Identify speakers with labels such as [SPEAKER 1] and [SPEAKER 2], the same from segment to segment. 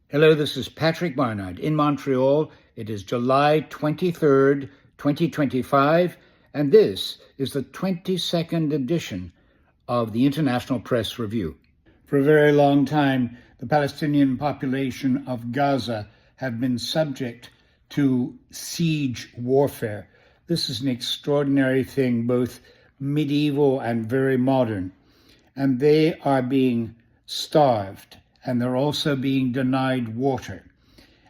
[SPEAKER 1] Hello, this is Patrick Barnard in Montreal. It is July 23rd, 2025, and this is the 22nd edition of the International Press Review. For a very long time, the Palestinian population of Gaza have been subject to siege warfare. This is an extraordinary thing, both medieval and very modern. And they are being starved, and they're also being denied water.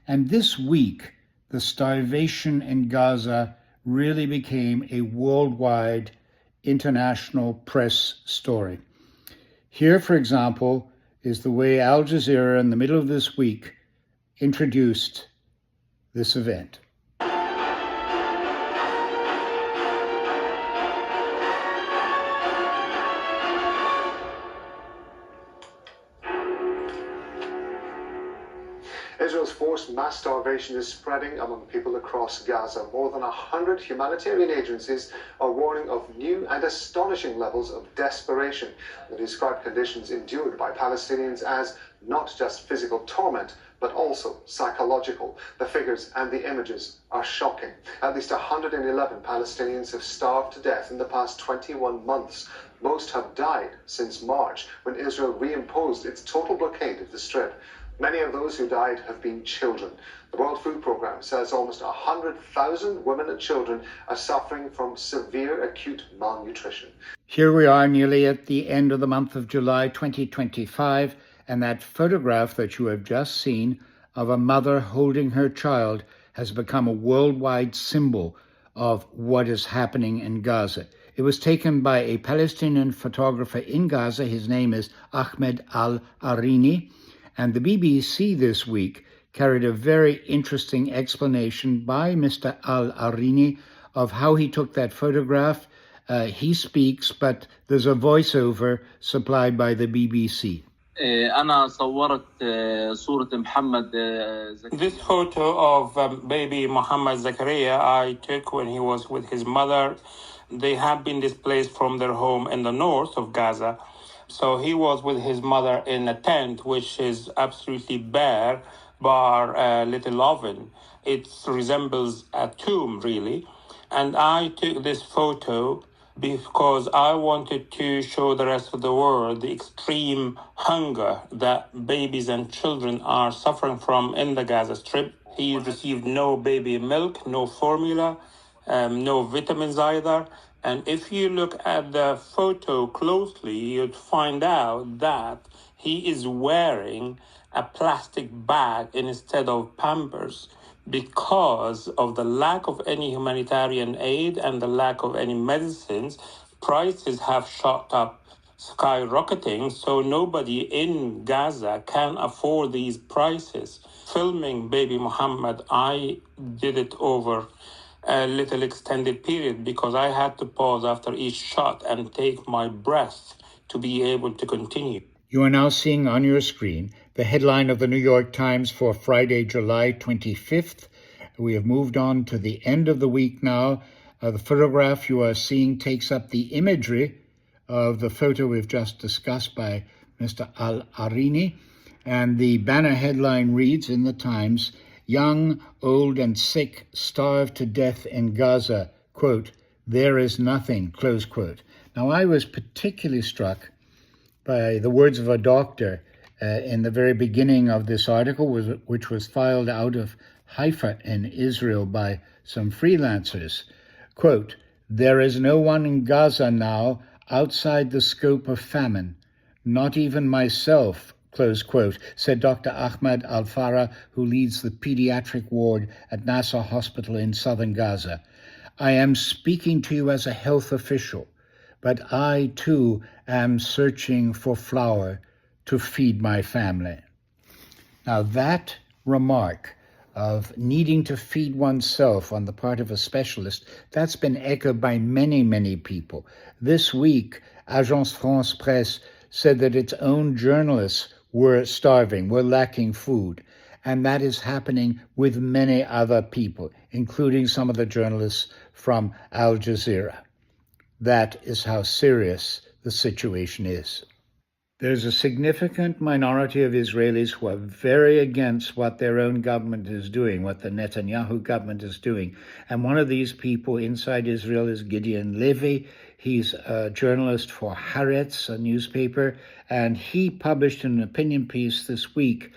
[SPEAKER 1] And this week, the starvation in Gaza really became a worldwide international press story. Here, for example, is the way Al Jazeera in the middle of this week introduced this event.
[SPEAKER 2] Israel's forced mass starvation is spreading among people across Gaza. More than 100 humanitarian agencies are warning of new and astonishing levels of desperation. They describe conditions endured by Palestinians as not just physical torment, but also psychological. The figures and the images are shocking. At least 111 Palestinians have starved to death in the past 21 months. Most have died since March, when Israel reimposed its total blockade of the Strip. Many of those who died have been children. The World Food Programme says almost 100,000 women and children are suffering from severe acute malnutrition.
[SPEAKER 1] Here we are nearly at the end of the month of July 2025, and that photograph that you have just seen of a mother holding her child has become a worldwide symbol of what is happening in Gaza. It was taken by a Palestinian photographer in Gaza. His name is Ahmed Al-Arini. And the BBC this week carried a very interesting explanation by Mr. Al-Arini of how he took that photograph. He speaks, but there's a voiceover supplied by the BBC.
[SPEAKER 3] This photo of baby Muhammad Zakaria I took when he was with his mother. They have been displaced from their home in the north of Gaza. So he was with his mother in a tent, which is absolutely bare, bar a little oven. It resembles a tomb, really. And I took this photo because I wanted to show the rest of the world the extreme hunger that babies and children are suffering from in the Gaza Strip. He received no baby milk, no formula, no vitamins either. And if you look at the photo closely, you'd find out that he is wearing a plastic bag instead of Pampers because of the lack of any humanitarian aid and the lack of any medicines. Prices have shot up, skyrocketing, so nobody in Gaza can afford these prices. Filming baby Muhammad, I did it over a little extended period because I had to pause after each shot and take my breath to be able to continue.
[SPEAKER 1] You are now seeing on your screen the headline of the New York Times for Friday, July 25th. We have moved on to the end of the week now. The photograph you are seeing takes up the imagery of the photo we've just discussed by Mr. Al-Arini. And the banner headline reads in the Times, "Young, old, and sick starve to death in Gaza. Quote, there is nothing," close quote. Now, I was particularly struck by the words of a doctor in the very beginning of this article, which was filed out of Haifa in Israel by some freelancers. Quote, "There is no one in Gaza now outside the scope of famine, not even myself," close quote, said Dr. Ahmed Al-Farah, who leads the pediatric ward at Nasser Hospital in southern Gaza. "I am speaking to you as a health official, but I too am searching for flour to feed my family." Now that remark of needing to feed oneself on the part of a specialist, that's been echoed by many, many people. This week, Agence France Presse said that its own journalists were starving, were lacking food. And that is happening with many other people, including some of the journalists from Al Jazeera. That is how serious the situation is. There's a significant minority of Israelis who are very against what their own government is doing, what the Netanyahu government is doing. And one of these people inside Israel is Gideon Levy. He's a journalist for Haaretz, a newspaper, and he published an opinion piece this week.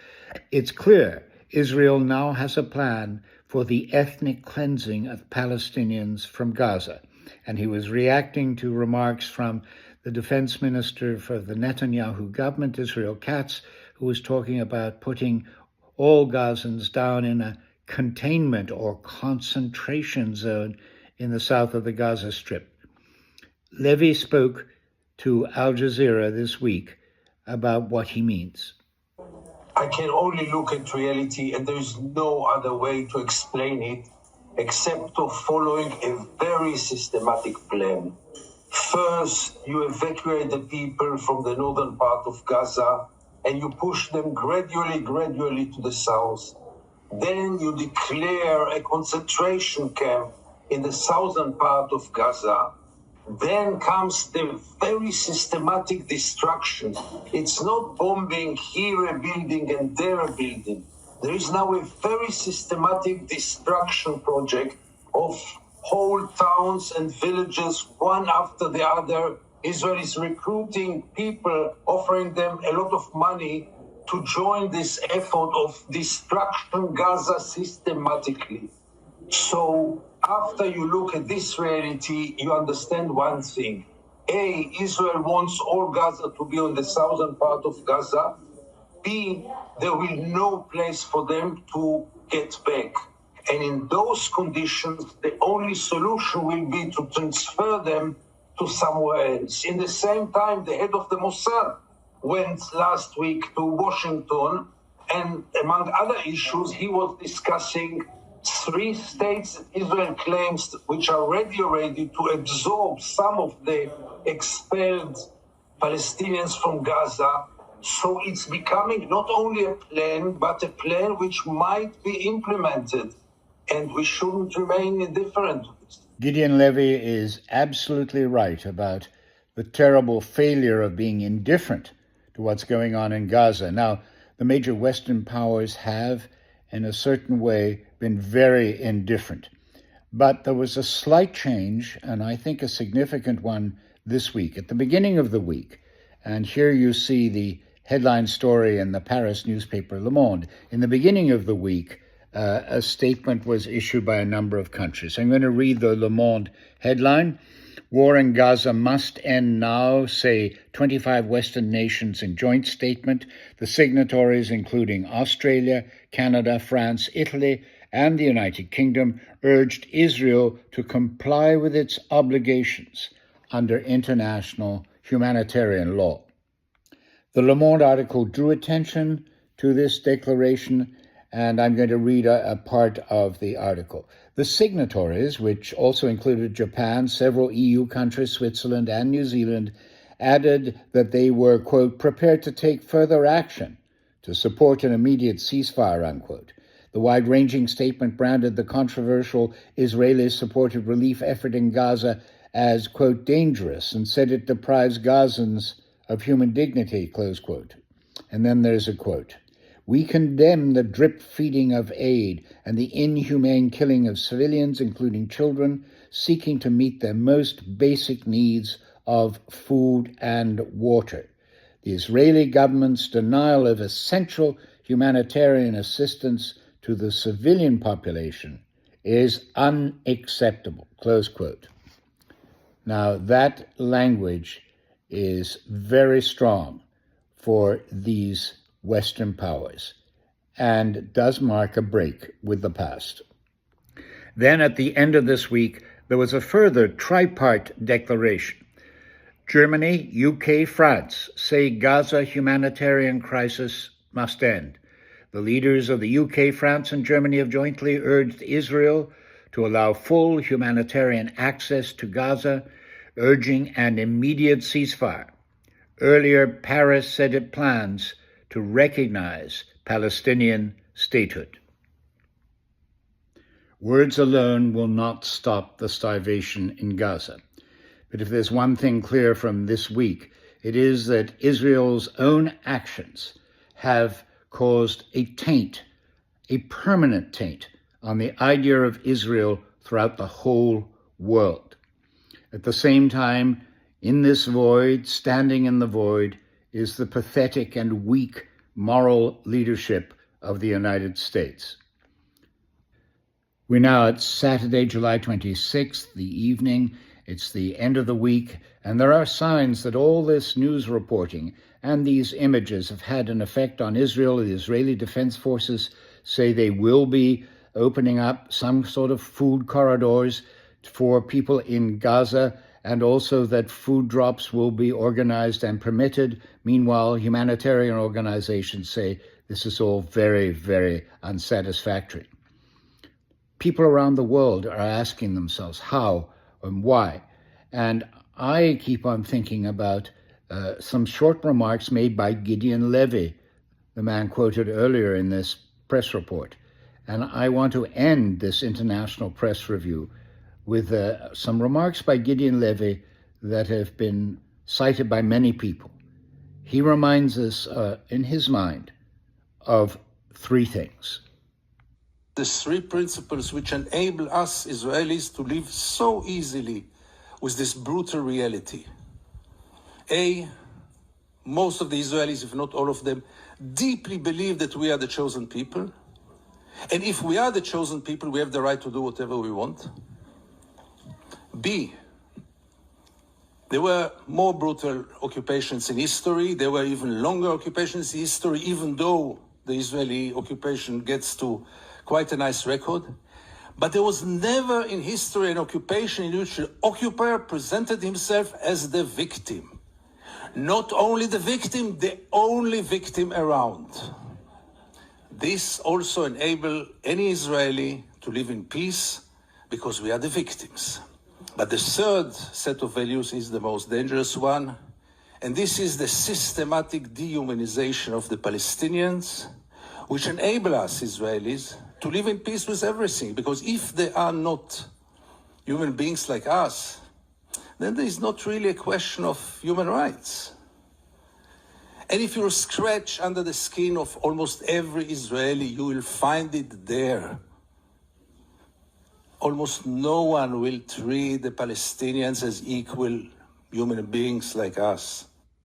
[SPEAKER 1] It's clear Israel now has a plan for the ethnic cleansing of Palestinians from Gaza. And he was reacting to remarks from the defense minister for the Netanyahu government, Israel Katz, who was talking about putting all Gazans down in a containment or concentration zone in the south of the Gaza Strip. Levy spoke to Al Jazeera this week about what he means.
[SPEAKER 4] I can only look at reality, and there is no other way to explain it except to following a very systematic plan. First, you evacuate the people from the northern part of Gaza, and you push them gradually to the south. Then you declare a concentration camp in the southern part of Gaza. Then comes the very systematic destruction. It's not bombing here a building and there a building. There is now a very systematic destruction project of whole towns and villages, one after the other. Israel is recruiting people, offering them a lot of money to join this effort of destruction Gaza systematically. So after you look at this reality, you understand one thing. A, Israel wants all Gaza to be on the southern part of Gaza. B, there will be no place for them to get back. And in those conditions, the only solution will be to transfer them to somewhere else. In the same time, the head of the Mossad went last week to Washington, and among other issues, he was discussing 3 states Israel claims which are ready to absorb some of the expelled Palestinians from Gaza. So it's becoming not only a plan, but a plan which might be implemented. And we shouldn't remain indifferent.
[SPEAKER 1] Gideon Levy is absolutely right about the terrible failure of being indifferent to what's going on in Gaza. Now, the major Western powers have, in a certain way, been very indifferent. But there was a slight change, and I think a significant one this week. At the beginning of the week, and here you see the headline story in the Paris newspaper Le Monde. In the beginning of the week, a statement was issued by a number of countries. I'm going to read the Le Monde headline. War in Gaza must end now, say 25 Western nations in joint statement. The signatories, including Australia, Canada, France, Italy, and the United Kingdom, urged Israel to comply with its obligations under international humanitarian law. The Le Monde article drew attention to this declaration, and I'm going to read a part of the article. The signatories, which also included Japan, several EU countries, Switzerland, and New Zealand, added that they were, quote, prepared to take further action to support an immediate ceasefire, unquote. The wide-ranging statement branded the controversial Israeli-supported relief effort in Gaza as, quote, dangerous, and said it deprives Gazans of human dignity, close quote. And then there's a quote. We condemn the drip-feeding of aid and the inhumane killing of civilians, including children, seeking to meet their most basic needs of food and water. The Israeli government's denial of essential humanitarian assistance to the civilian population is unacceptable, close quote. Now, that language is very strong for these Western powers and does mark a break with the past. Then at the end of this week, there was a further tripart declaration. Germany, UK, France say Gaza humanitarian crisis must end. The leaders of the UK, France, and Germany have jointly urged Israel to allow full humanitarian access to Gaza, urging an immediate ceasefire. Earlier, Paris said it plans to recognize Palestinian statehood. Words alone will not stop the starvation in Gaza. But if there's one thing clear from this week, It is that Israel's own actions have caused a taint, a permanent taint, on the idea of Israel throughout the whole world. At the same time, in this void, standing in the void, is the pathetic and weak moral leadership of the United States. We're now at Saturday, July 26th, the evening. It's the end of the week, and there are signs that all this news reporting and these images have had an effect on Israel. The Israeli Defense Forces say they will be opening up some sort of food corridors for people in Gaza, and also that food drops will be organized and permitted. Meanwhile, humanitarian organizations say this is all very, very unsatisfactory. People around the world are asking themselves how and why. And I keep on thinking about some short remarks made by Gideon Levy, the man quoted earlier in this press report. And I want to end this international press review with some remarks by Gideon Levy that have been cited by many people. He reminds us, in his mind, of three things.
[SPEAKER 5] The three principles which enable us Israelis to live so easily with this brutal reality. A, most of the Israelis, if not all of them, deeply believe that we are the chosen people. And if we are the chosen people, we have the right to do whatever we want. B, there were more brutal occupations in history. There were even longer occupations in history, even though the Israeli occupation gets to quite a nice record. But there was never in history an occupation in which the occupier presented himself as the victim. Not only the victim, the only victim around. This also enables any Israeli to live in peace because we are the victims. But the third set of values is the most dangerous one, and this is the systematic dehumanization of the Palestinians, which enable us Israelis to live in peace with everything, because if they are not human beings like us, then there is not really a question of human rights. And if you scratch under the skin of almost every Israeli, you will find it there. Almost no one will treat the Palestinians as equal human beings like us.